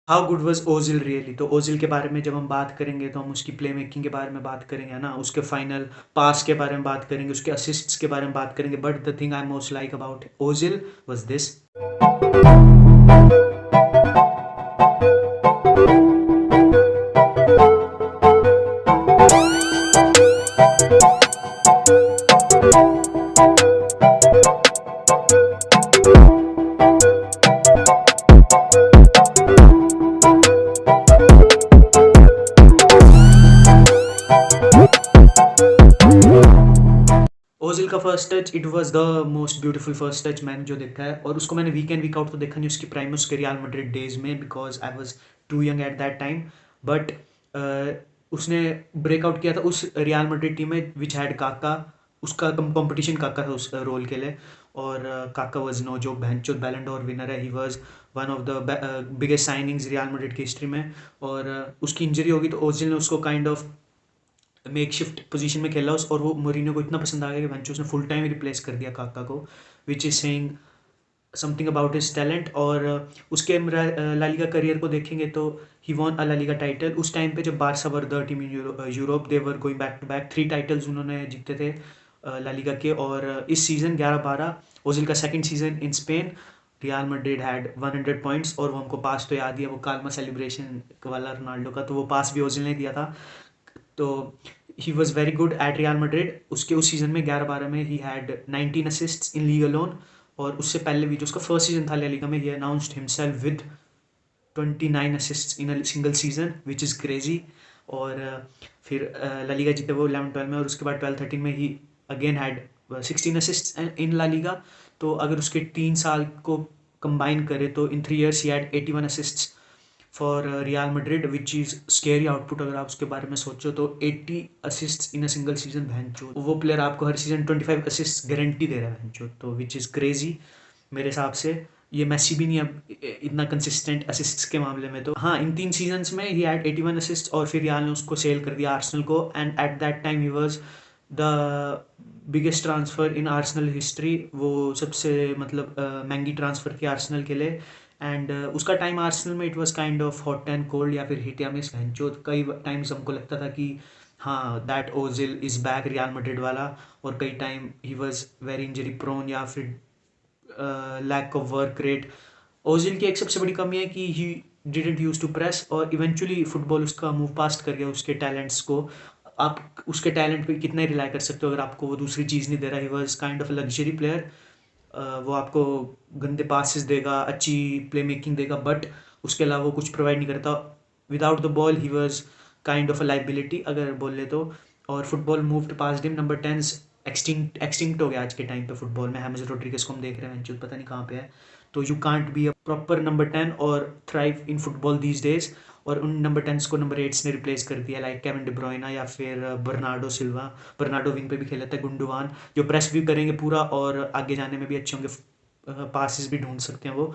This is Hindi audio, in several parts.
How good was Ozil really. तो ओजिल के बारे में जब हम बात करेंगे तो हम उसकी प्ले मेकिंग के बारे में बात करेंगे, है ना, उसके फाइनल पास के बारे में बात करेंगे, उसके असिस्ट्स के बारे में बात करेंगे, but the thing I most like about Ozil was this. Ozil का first touch, it was the most beautiful first touch मैंने जो देखा है, और उसको मैंने वीक इन वीक आउट तो देखा नहीं उसकी प्राइम उसके रियल मैड्रिड डेज में, because I was too young at that time. But उसने ब्रेकआउट किया था उस रियल मैड्रिड टीम में विच हैड काका। उसका कंपटीशन काका था उस रोल के लिए, और काका वाज नो जोक, भैंचोद बैलन डोर विनर है, he was one of the biggest signings real Madrid की हिस्ट्री में। और उसकी इंजरी होगी तो ओजिल ने उसको kind of make shift position में खेला और वो मोरिनियो को इतना पसंद आ गया कि भंचो उसने फुल टाइम रिप्लेस कर दिया काका को, which is saying something about his talent. और उसके ला लीगा करियर को देखेंगे तो he won a La Liga title. उस टाइम पे जब Barca were the team in Europe, they were going back to back 3 titles उन्होंने जीते थे ला लीगा के। और इस सीज़न 11-12 ओजिल का second season in Spain, Real Madrid had 100 points, और वो हमको पास तो याद ही है वो काल्मा सेलिब्रेशन वाला रोनाल्डो का, तो वो पास भी ओजिल ने दिया था। तो he was very good at real Madrid. उसके उस सीज़न में 11-12 में ही had 19 assists in league alone. और उससे पहले भी जो उसका फर्स्ट सीजन था ला लीगा में, he announced himself with 29 assists in a single season, which is crazy. और फिर ला लीगा जीते वो 11-12 में, और उसके बाद 12-13 में he again had 16 assists in La Liga. तो अगर उसके 3 साल को कंबाइन करें तो in 3 years he had 81 assists for Real Madrid, which is scary output अगर आप उसके बारे में सोचो तो। 80 assists in a single season, भैंचो वो प्लेयर आपको हर सीजन 25 असिस्ट गारंटी दे रहा है भैंचो, तो विच इज़ क्रेजी मेरे हिसाब से। ये मैसी भी नहीं अब इतना कंसिस्टेंट असिस्ट्स के मामले में। तो हाँ, इन 3 सीजन्स में ही हैड 81 असिस्ट, और फिर रियल ने उसको सेल कर दिया आर्सेनल को, and eight that time he was the biggest transfer in Arsenal history. वो सबसे मतलब महंगी ट्रांसफ़र थी आर्सेनल के लिए। एंड उसका टाइम आर्सेनल में it was kind of hot and cold, या फिर हिट या मिस भैंचो। कई टाइम्स हमको लगता था कि हाँ that Ozil is back Real Madrid वाला, और कई time he was very injury prone, या फिर lack of work rate. Ozil की एक सबसे बड़ी कमी है कि he didn't use to press, और इवेंचुअली फुटबॉल उसका मूव पास्ट कर गया उसके टैलेंट्स को। आप उसके टैलेंट पे कितना ही रिलाई कर सकते हो अगर आपको वो दूसरी चीज़ नहीं दे रहा। He was kind of luxury player. वो आपको गंदे पासिस देगा, अच्छी प्ले मेकिंग देगा, बट उसके अलावा वो कुछ प्रोवाइड नहीं करता। Without the ball he was kind of a liability अगर बोले तो। और football moved past him. Number 10 extinct हो गया आज के टाइम पे फुटबॉल में। हेमस रोड्रिगेज को हम देख रहे हैं जो पता नहीं कहाँ पे है। तो you can't be a proper number 10 और thrive in football these days. और उन नंबर 10 को नंबर 8 ने रिप्लेस कर दिया, लाइक केविन डी ब्रुयना या फिर बर्नार्डो सिल्वा। बर्नार्डो विंग पे भी खेला था, गुंडोवान जो प्रेस भी करेंगे पूरा और आगे जाने में भी अच्छे होंगे, पासिस भी ढूंढ सकते हैं वो।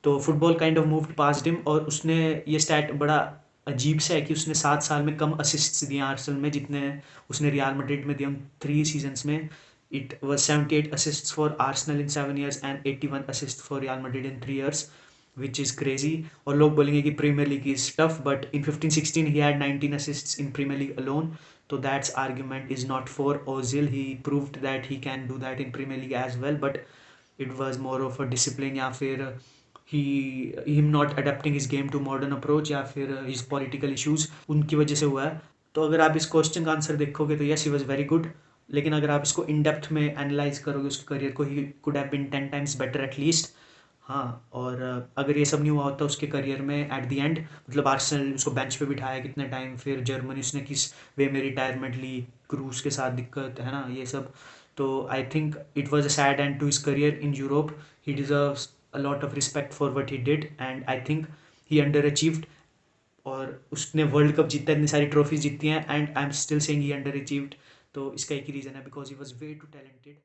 तो football kind of moved past him. और उसने ये स्टैट बड़ा अजीब सा है कि उसने 7 साल में कम असिस्ट्स दिए आर्सेनल में जितने उसने रियल मैड्रिड में दिए 3 सीजन्स में। It was 78 assists for Arsenal in 7 years and 81 assist for Real Madrid in 3 years, which is crazy. और लोग बोलेंगे कि Premier League is tough, but in 15-16 he had 19 assists in Premier League alone. तो that's argument is not for Ozil. He proved that he can do that in Premier League as well, but it was more of a discipline, या फिर he him not adapting his game to modern approach, या फिर हिज पॉलिटिकल इश्यूज उनकी वजह से हुआ है। तो अगर आप इस क्वेश्चन का आंसर देखोगे तो yes he was very good. लेकिन अगर आप इसको इन डेप्थ में एनालाइज करोगे उसके करियर को, he could have been 10 times better at least. हाँ, और अगर ये सब नहीं हुआ होता उसके करियर में एट द एंड, मतलब आर्सेनल उसको बेंच पे बिठाया कितने टाइम, फिर जर्मनी उसने किस वे में रिटायरमेंट ली, क्रूज के साथ दिक्कत है ना ये सब। तो I think it was a sad end to his career in Europe. He deserves a lot of respect for what he did, and I think he underachieved. और उसने वर्ल्ड कप जीता, इतनी सारी ट्रॉफीज जीती हैं, and I am still saying he underachieved. तो इसका एक ही रीज़न है, because he was way too talented.